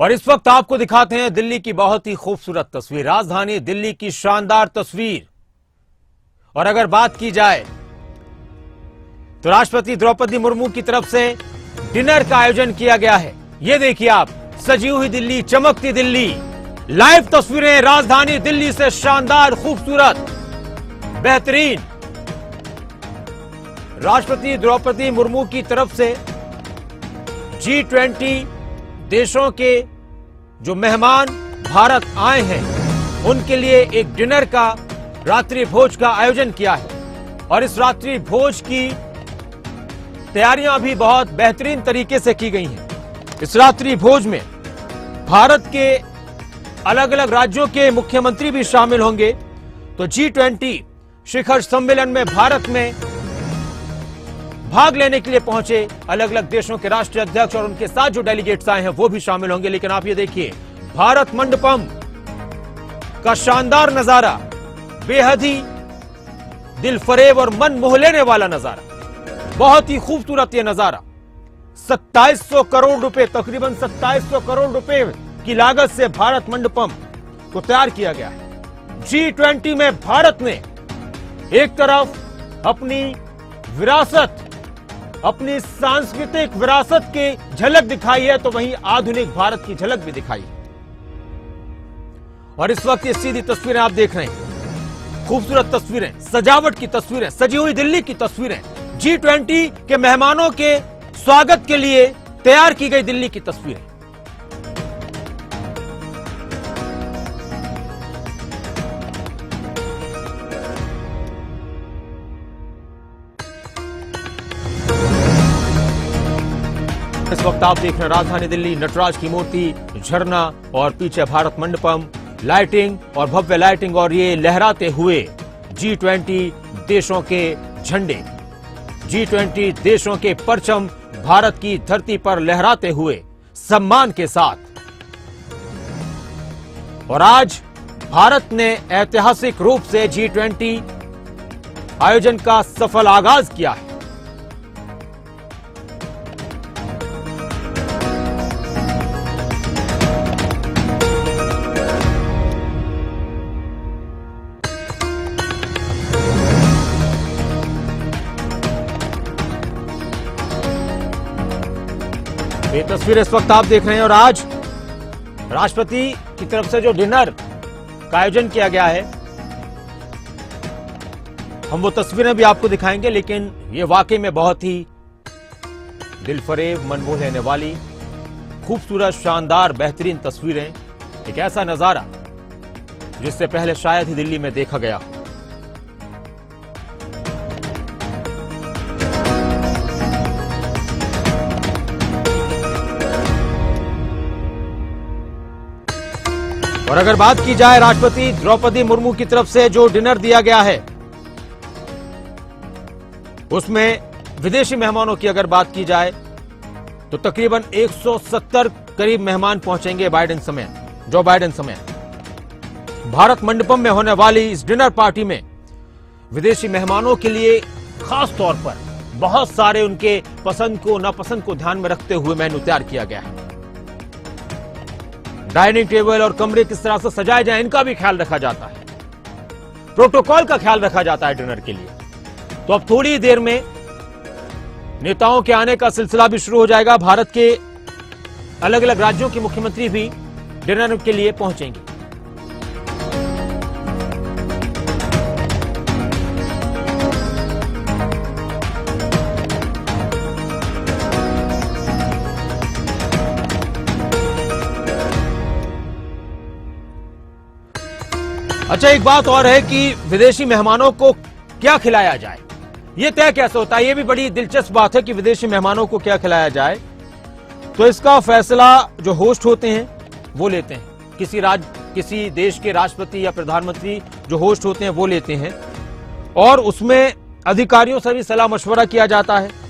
और इस वक्त आपको दिखाते हैं दिल्ली की बहुत ही खूबसूरत तस्वीर, राजधानी दिल्ली की शानदार तस्वीर। और अगर बात की जाए तो राष्ट्रपति द्रौपदी मुर्मू की तरफ से डिनर का आयोजन किया गया है। ये देखिए आप, सजी हुई दिल्ली, चमकती दिल्ली, लाइव तस्वीरें राजधानी दिल्ली से, शानदार, खूबसूरत, बेहतरीन। राष्ट्रपति द्रौपदी मुर्मू की तरफ से G20 देशों के जो मेहमान भारत आए हैं उनके लिए एक डिनर का, रात्रि भोज का आयोजन किया है। और इस रात्रि भोज की तैयारियां भी बहुत बेहतरीन तरीके से की गई हैं। इस रात्रि भोज में भारत के अलग अलग राज्यों के मुख्यमंत्री भी शामिल होंगे। तो G20 शिखर सम्मेलन में भारत में भाग लेने के लिए पहुंचे अलग अलग देशों के राष्ट्रीय अध्यक्ष और उनके साथ जो डेलीगेट्स आए हैं वो भी शामिल होंगे। लेकिन आप ये देखिए, भारत मंडपम का शानदार नजारा, बेहद ही दिल फरेब और मन मोह लेने वाला नजारा, बहुत ही खूबसूरत ये नजारा। 2700 करोड़ रुपए, तकरीबन 2700 करोड़ रुपए की लागत से भारत मंडपम को तैयार किया गया है। G20 में भारत ने एक तरफ अपनी विरासत, अपनी सांस्कृतिक विरासत की झलक दिखाई है, तो वहीं आधुनिक भारत की झलक भी दिखाई है। और इस वक्त ये सीधी तस्वीरें आप देख रहे हैं, खूबसूरत तस्वीरें, सजावट की तस्वीरें, सजी हुई दिल्ली की तस्वीरें, G20 के मेहमानों के स्वागत के लिए तैयार की गई दिल्ली की तस्वीरें। इस वक्त आप देख रहे हैं राजधानी दिल्ली, नटराज की मूर्ति, झरना और पीछे भारत मंडपम, लाइटिंग और भव्य लाइटिंग, और ये लहराते हुए G20 देशों के झंडे, G20 देशों के परचम भारत की धरती पर लहराते हुए सम्मान के साथ। और आज भारत ने ऐतिहासिक रूप से G20 आयोजन का सफल आगाज किया है। ये तस्वीर इस वक्त आप देख रहे हैं। और आज राष्ट्रपति की तरफ से जो डिनर का आयोजन किया गया है, हम वो तस्वीरें भी आपको दिखाएंगे। लेकिन ये वाकई में बहुत ही दिलफरेब, मन मोह लेने वाली, खूबसूरत, शानदार, बेहतरीन तस्वीरें, एक ऐसा नजारा जिससे पहले शायद ही दिल्ली में देखा गया। और अगर बात की जाए राष्ट्रपति द्रौपदी मुर्मू की तरफ से जो डिनर दिया गया है, उसमें विदेशी मेहमानों की अगर बात की जाए तो तकरीबन 170 करीब मेहमान पहुंचेंगे बाइडेन समेत, जो बाइडेन समेत। भारत मंडपम में होने वाली इस डिनर पार्टी में विदेशी मेहमानों के लिए खास तौर पर बहुत सारे उनके पसंद को, नापसंद को ध्यान में रखते हुए मेन्यू तैयार किया गया है। डाइनिंग टेबल और कमरे किस तरह से सजाए जाए, इनका भी ख्याल रखा जाता है। प्रोटोकॉल का ख्याल रखा जाता है डिनर के लिए। तो अब थोड़ी देर में नेताओं के आने का सिलसिला भी शुरू हो जाएगा। भारत के अलग अलग राज्यों के मुख्यमंत्री भी डिनर के लिए पहुंचेंगे। अच्छा, एक बात और है कि विदेशी मेहमानों को क्या खिलाया जाए, यह तय कैसे होता है। यह भी बड़ी दिलचस्प बात है कि विदेशी मेहमानों को क्या खिलाया जाए। तो इसका फैसला जो होस्ट होते हैं वो लेते हैं। किसी देश के राष्ट्रपति या प्रधानमंत्री जो होस्ट होते हैं वो लेते हैं, और उसमें अधिकारियों से भी सलाह मशवरा किया जाता है।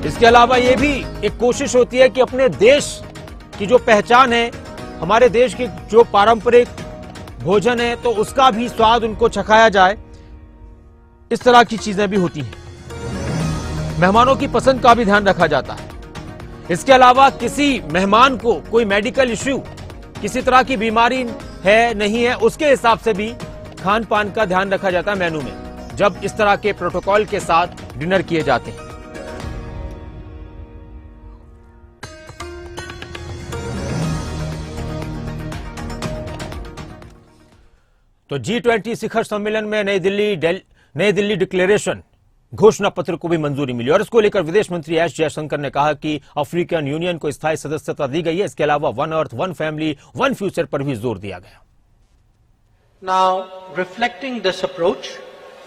इसके अलावा यह भी एक कोशिश होती है कि अपने देश की जो पहचान है, हमारे देश की जो पारंपरिक भोजन है, तो उसका भी स्वाद उनको चखाया जाए। इस तरह की चीजें भी होती हैं। मेहमानों की पसंद का भी ध्यान रखा जाता है। इसके अलावा किसी मेहमान को कोई मेडिकल इश्यू, किसी तरह की बीमारी है नहीं है, उसके हिसाब से भी खान पान का ध्यान रखा जाता है मेनू में, जब इस तरह के प्रोटोकॉल के साथ डिनर किए जाते हैं। तो G20 शिखर सम्मेलन में नई दिल्ली डिक्लेरेशन घोषणा पत्र को भी मंजूरी मिली और इसको लेकर विदेश मंत्री एस जयशंकर ने कहा कि अफ्रीकन यूनियन को स्थायी सदस्यता दी गई है। इसके अलावा one earth, one family, one future पर भी जोर दिया गया। Now, reflecting this approach,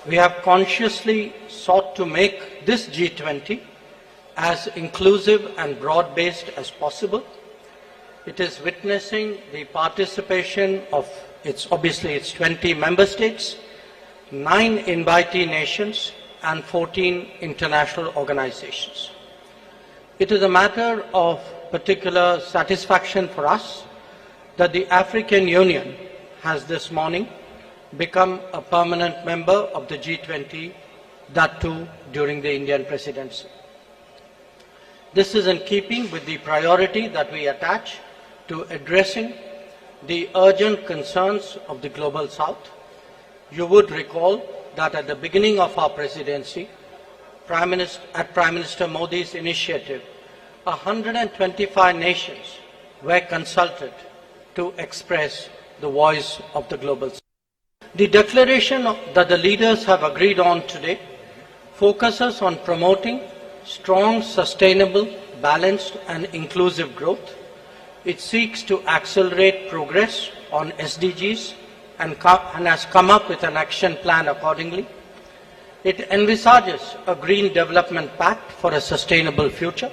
we have consciously sought to make this G20 as inclusive and broad-based as possible. It is witnessing the participation of its 20 member states, 9 invitee nations, and 14 international organizations. It is a matter of particular satisfaction for us that the African Union has this morning become a permanent member of the G20, that too during the Indian presidency. This is in keeping with the priority that we attach to addressing the urgent concerns of the global south. You would recall that at the beginning of our presidency, at Prime Minister Modi's initiative, 125 nations were consulted to express the voice of the global south. The declaration that the leaders have agreed on today focuses on promoting strong, sustainable, balanced and inclusive growth. It seeks to accelerate progress on SDGs and has come up with an action plan accordingly. It envisages a green development pact for a sustainable future.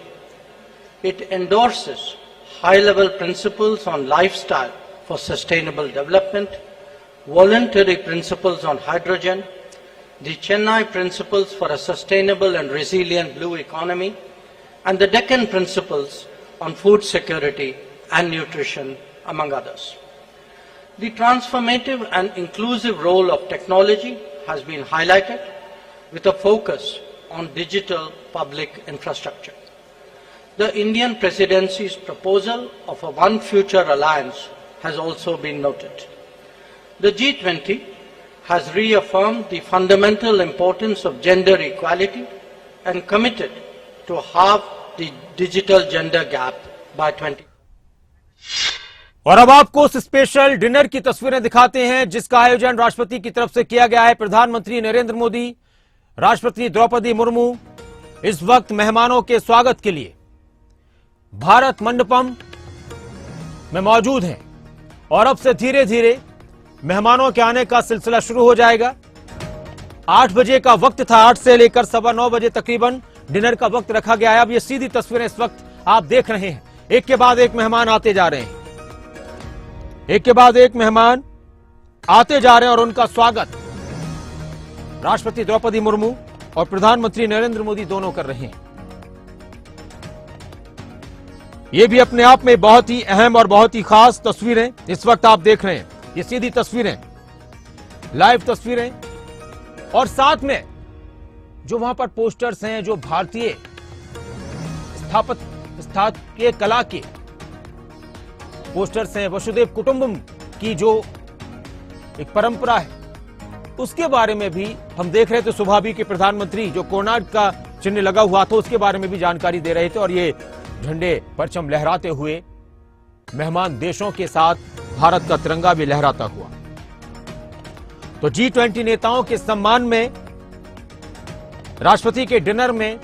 It endorses high-level principles on lifestyle for sustainable development, voluntary principles on hydrogen, the Chennai principles for a sustainable and resilient blue economy, and the Deccan principles on food security and nutrition, among others. The transformative and inclusive role of technology has been highlighted with a focus on digital public infrastructure. The Indian presidency's proposal of a One Future Alliance has also been noted. The G20 has reaffirmed the fundamental importance of gender equality and committed to halve the digital gender gap by 20. और अब आपको उस special dinner की तस्वीरें दिखाते हैं जिसका आयोजन राष्ट्रपति की तरफ से किया गया है। प्रधानमंत्री नरेंद्र मोदी, राष्ट्रपति द्रौपदी मुर्मू इस वक्त मेहमानों के स्वागत के लिए भारत मंडपम में मौजूद हैं और अब से धीरे धीरे मेहमानों के आने का सिलसिला शुरू हो जाएगा। 8 बजे का वक्त था, 8 से लेकर 9:15 बजे तकरीबन डिनर का वक्त रखा गया है। अब ये सीधी तस्वीरें इस वक्त आप देख रहे हैं, एक के बाद एक मेहमान आते जा रहे हैं, एक के बाद एक मेहमान आते जा रहे हैं और उनका स्वागत राष्ट्रपति द्रौपदी मुर्मू और प्रधानमंत्री नरेंद्र मोदी दोनों कर रहे हैं। ये भी अपने आप में बहुत ही अहम और बहुत ही खास तस्वीरें इस वक्त आप देख रहे हैं। ये सीधी तस्वीरें, लाइव तस्वीरें और साथ में जो वहां पर पोस्टर्स हैं, जो भारतीय स्थापत्य कला के पोस्टर्स हैं, वसुधैव कुटुंबकम की जो एक परंपरा है उसके बारे में भी हम देख रहे थे। सुबह भी के प्रधानमंत्री जो कोणार्क का चिन्ह लगा हुआ था उसके बारे में भी जानकारी दे रहे थे और ये झंडे परचम लहराते हुए मेहमान देशों के साथ भारत का तिरंगा भी लहराता हुआ। तो G20 नेताओं के सम्मान में राष्ट्रपति के डिनर में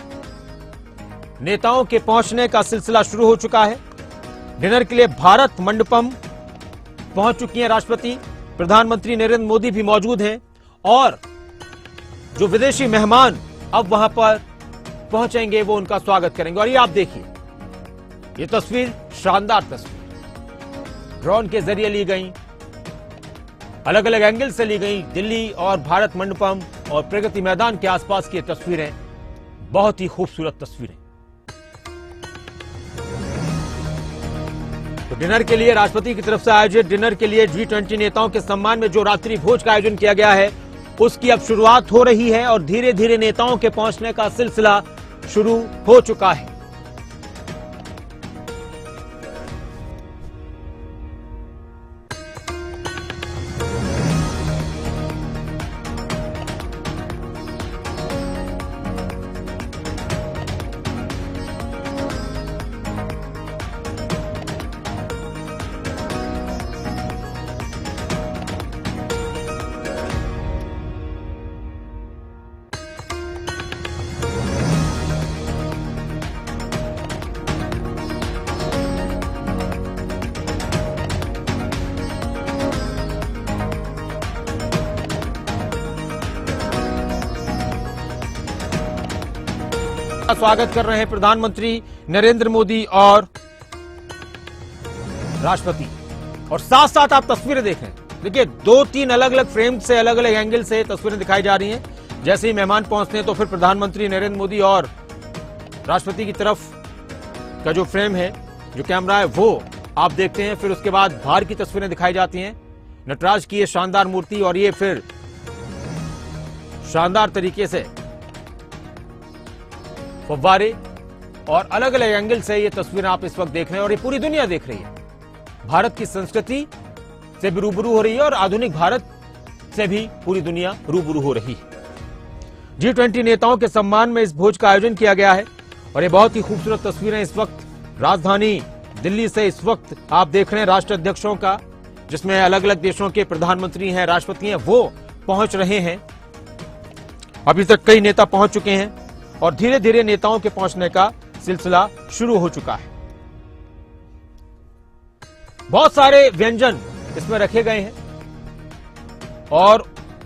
नेताओं के पहुंचने का सिलसिला शुरू हो चुका है। डिनर के लिए भारत मंडपम पहुंच चुकी हैं राष्ट्रपति, प्रधानमंत्री नरेंद्र मोदी भी मौजूद हैं और जो विदेशी मेहमान अब वहां पर पहुंचेंगे वो उनका स्वागत करेंगे। और ये आप देखिए, ये तस्वीर शानदार तस्वीर ड्रोन के जरिए ली गई, अलग अलग एंगल से ली गई। दिल्ली और भारत मंडपम और प्रगति मैदान के आसपास की तस्वीरें बहुत ही खूबसूरत तस्वीरें। तो डिनर के लिए राष्ट्रपति की तरफ से आयोजित डिनर के लिए G20 नेताओं के सम्मान में जो रात्रि भोज का आयोजन किया गया है उसकी अब शुरुआत हो रही है और धीरे धीरे नेताओं के पहुंचने का सिलसिला शुरू हो चुका है। स्वागत कर रहे हैं प्रधानमंत्री नरेंद्र मोदी और राष्ट्रपति, और साथ साथ आप तस्वीरें देख रहे हैं। देखिए, 2-3 अलग अलग फ्रेम से, अलग अलग एंगल से तस्वीरें दिखाई जा रही हैं। जैसे ही मेहमान पहुंचते हैं तो फिर प्रधानमंत्री नरेंद्र मोदी और राष्ट्रपति की तरफ का जो फ्रेम है, जो कैमरा है, वो आप देखते हैं। फिर उसके बाद बाहर की तस्वीरें दिखाई जाती हैं, नटराज की ये शानदार मूर्ति, और ये फिर शानदार तरीके से फव्वारे और अलग अलग एंगल से ये तस्वीरें आप इस वक्त देख रहे हैं और ये पूरी दुनिया देख रही है। भारत की संस्कृति से भी रूबरू हो रही है और आधुनिक भारत से भी पूरी दुनिया रूबरू हो रही है। G20 नेताओं के सम्मान में इस भोज का आयोजन किया गया है और ये बहुत ही खूबसूरत तस्वीरें इस वक्त राजधानी दिल्ली से इस वक्त आप देख रहे हैं राष्ट्र अध्यक्षों का, जिसमें अलग अलग देशों के प्रधानमंत्री हैं, राष्ट्रपति हैं, वो पहुंच रहे हैं। अभी तक कई नेता पहुंच चुके हैं और धीरे धीरे नेताओं के पहुंचने का सिलसिला शुरू हो चुका है। बहुत सारे व्यंजन इसमें रखे गए हैं और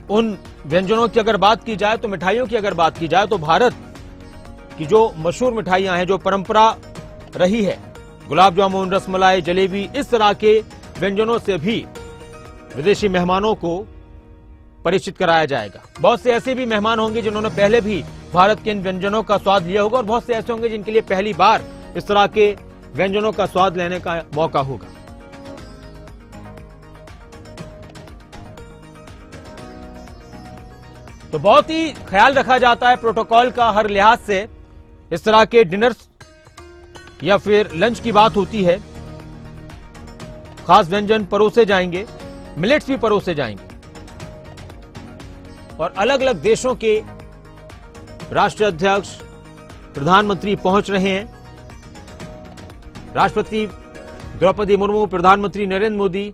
उन व्यंजनों की अगर बात की जाए तो, मिठाइयों की अगर बात की जाए तो भारत की जो मशहूर मिठाइयां हैं, जो परंपरा रही है, गुलाब जामुन, रसमलाई, जलेबी, इस तरह के व्यंजनों से भी विदेशी मेहमानों को परिचित कराया जाएगा। बहुत से ऐसे भी मेहमान होंगे जिन्होंने पहले भी भारत के इन व्यंजनों का स्वाद लिया होगा और बहुत से ऐसे होंगे जिनके लिए पहली बार इस तरह के व्यंजनों का स्वाद लेने का मौका होगा। तो बहुत ही ख्याल रखा जाता है प्रोटोकॉल का हर लिहाज से। इस तरह के डिनर्स या फिर लंच की बात होती है, खास व्यंजन परोसे जाएंगे, मिलेट्स भी परोसे जाएंगे और अलग अलग देशों के राष्ट्रीय अध्यक्ष, प्रधानमंत्री पहुंच रहे हैं। राष्ट्रपति द्रौपदी मुर्मू, प्रधानमंत्री नरेंद्र मोदी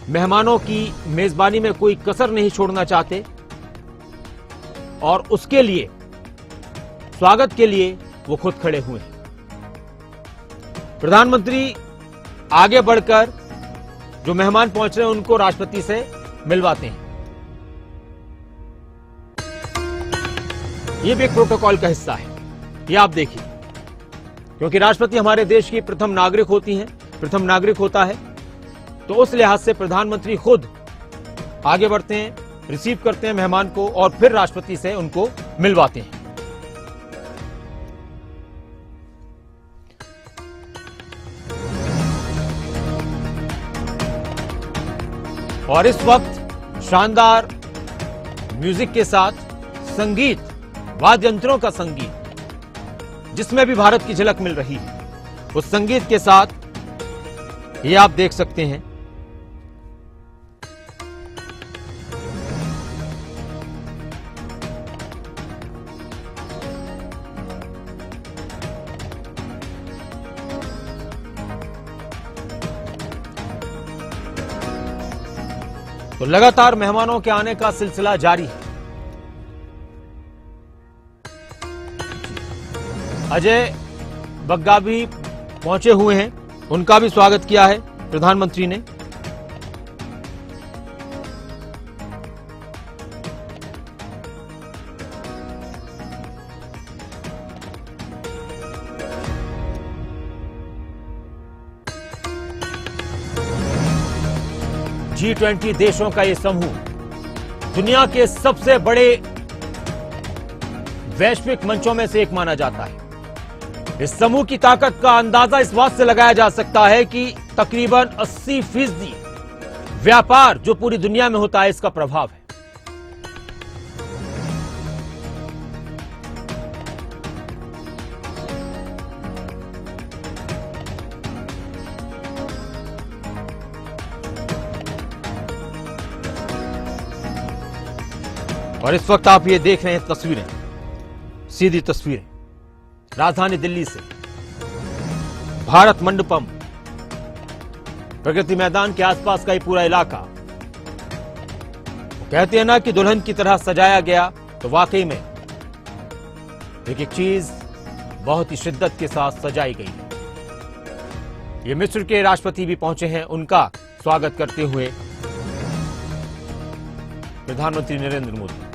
मेहमानों की मेजबानी में कोई कसर नहीं छोड़ना चाहते और उसके लिए, स्वागत के लिए वो खुद खड़े हुए हैं। प्रधानमंत्री आगे बढ़कर जो मेहमान पहुंच रहे हैं उनको राष्ट्रपति से मिलवाते हैं। ये भी एक प्रोटोकॉल का हिस्सा है, ये आप देखिए, क्योंकि राष्ट्रपति हमारे देश की प्रथम नागरिक होती हैं, प्रथम नागरिक होता है, तो उस लिहाज से प्रधानमंत्री खुद आगे बढ़ते हैं, रिसीव करते हैं मेहमान को और फिर राष्ट्रपति से उनको मिलवाते हैं। और इस वक्त शानदार म्यूजिक के साथ संगीत, वाद्य यंत्रों का संगीत, जिसमें भी भारत की झलक मिल रही है, उस संगीत के साथ ये आप देख सकते हैं। तो लगातार मेहमानों के आने का सिलसिला जारी है। अजय बग्गा भी पहुंचे हुए हैं, उनका भी स्वागत किया है प्रधानमंत्री ने। G20 देशों का यह समूह दुनिया के सबसे बड़े वैश्विक मंचों में से एक माना जाता है। इस समूह की ताकत का अंदाजा इस बात से लगाया जा सकता है कि तकरीबन 80% व्यापार जो पूरी दुनिया में होता है, इसका प्रभाव है। और इस वक्त आप ये देख रहे हैं तस्वीरें, सीधी तस्वीरें राजधानी दिल्ली से, भारत मंडपम, प्रगति मैदान के आसपास का ही पूरा इलाका। कहते हैं ना कि दुल्हन की तरह सजाया गया, तो वाकई में एक चीज बहुत ही शिद्दत के साथ सजाई गई है। ये मिस्र के राष्ट्रपति भी पहुंचे हैं, उनका स्वागत करते हुए प्रधानमंत्री नरेंद्र मोदी।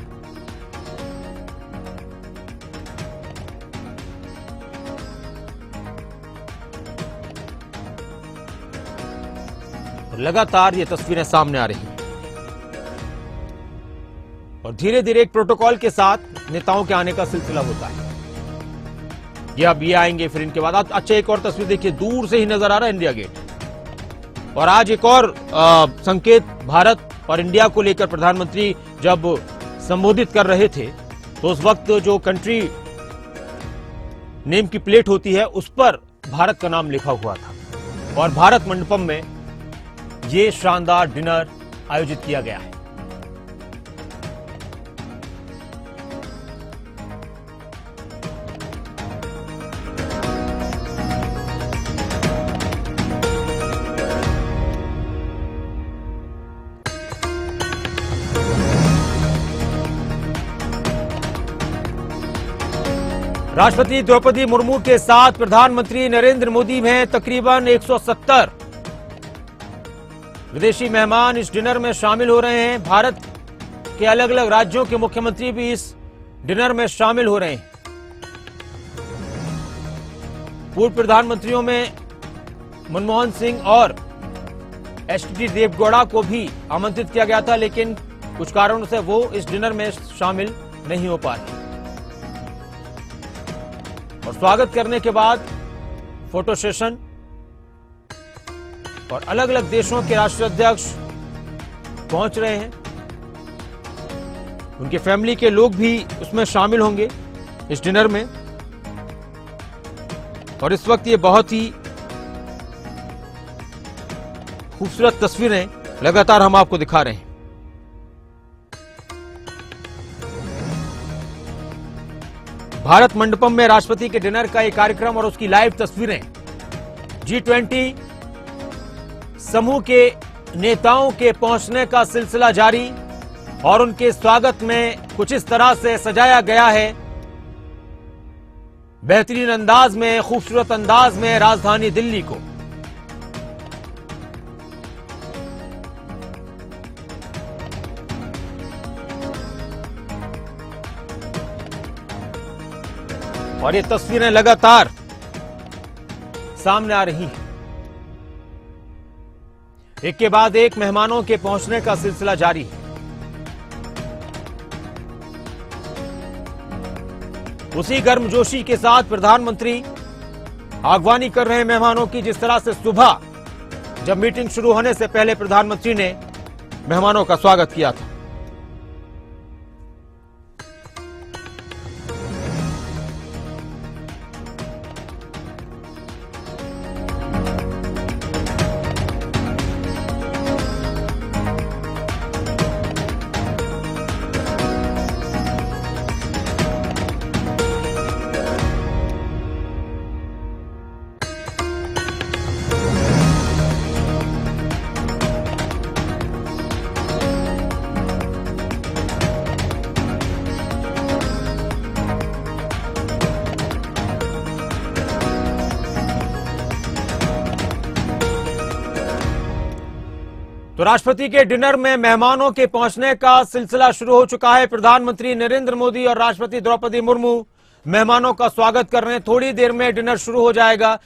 लगातार ये तस्वीरें सामने आ रही हैं और धीरे धीरे एक प्रोटोकॉल के साथ नेताओं के आने का सिलसिला होता है। ये अब ये आएंगे, फिर इनके बाद। अच्छा, एक और तस्वीर देखिए, दूर से ही नजर आ रहा है इंडिया गेट। और आज एक और संकेत भारत और इंडिया को लेकर प्रधानमंत्री जब संबोधित कर रहे थे, तो उस वक्त जो कंट्री नेम की प्लेट होती है उस पर भारत का नाम लिखा हुआ था। और भारत मंडपम में ये शानदार डिनर आयोजित किया गया है। राष्ट्रपति द्रौपदी मुर्मू के साथ प्रधानमंत्री नरेंद्र मोदी हैं। तकरीबन 170 विदेशी मेहमान इस डिनर में शामिल हो रहे हैं। भारत के अलग अलग राज्यों के मुख्यमंत्री भी इस डिनर में शामिल हो रहे हैं। पूर्व प्रधानमंत्रियों में मनमोहन सिंह और एच.डी. देवगौड़ा को भी आमंत्रित किया गया था, लेकिन कुछ कारणों से वो इस डिनर में शामिल नहीं हो पाए। और स्वागत करने के बाद फोटो सेशन और अलग अलग देशों के राष्ट्राध्यक्ष पहुंच रहे हैं। उनके फैमिली के लोग भी उसमें शामिल होंगे इस डिनर में। और इस वक्त ये बहुत ही खूबसूरत तस्वीरें लगातार हम आपको दिखा रहे हैं। भारत मंडपम में राष्ट्रपति के डिनर का एक कार्यक्रम और उसकी लाइव तस्वीरें। G20 समूह के नेताओं के पहुंचने का सिलसिला जारी और उनके स्वागत में कुछ इस तरह से सजाया गया है। बेहतरीन अंदाज में, खूबसूरत अंदाज में राजधानी दिल्ली को। और ये तस्वीरें लगातार सामने आ रही हैं। एक के बाद एक मेहमानों के पहुंचने का सिलसिला जारी है। उसी गर्मजोशी के साथ प्रधानमंत्री आगवानी कर रहे हैं मेहमानों की, जिस तरह से सुबह जब मीटिंग शुरू होने से पहले प्रधानमंत्री ने मेहमानों का स्वागत किया था। तो राष्ट्रपति के डिनर में मेहमानों के पहुंचने का सिलसिला शुरू हो चुका है। प्रधानमंत्री नरेंद्र मोदी और राष्ट्रपति द्रौपदी मुर्मू मेहमानों का स्वागत कर रहे हैं। थोड़ी देर में डिनर शुरू हो जाएगा।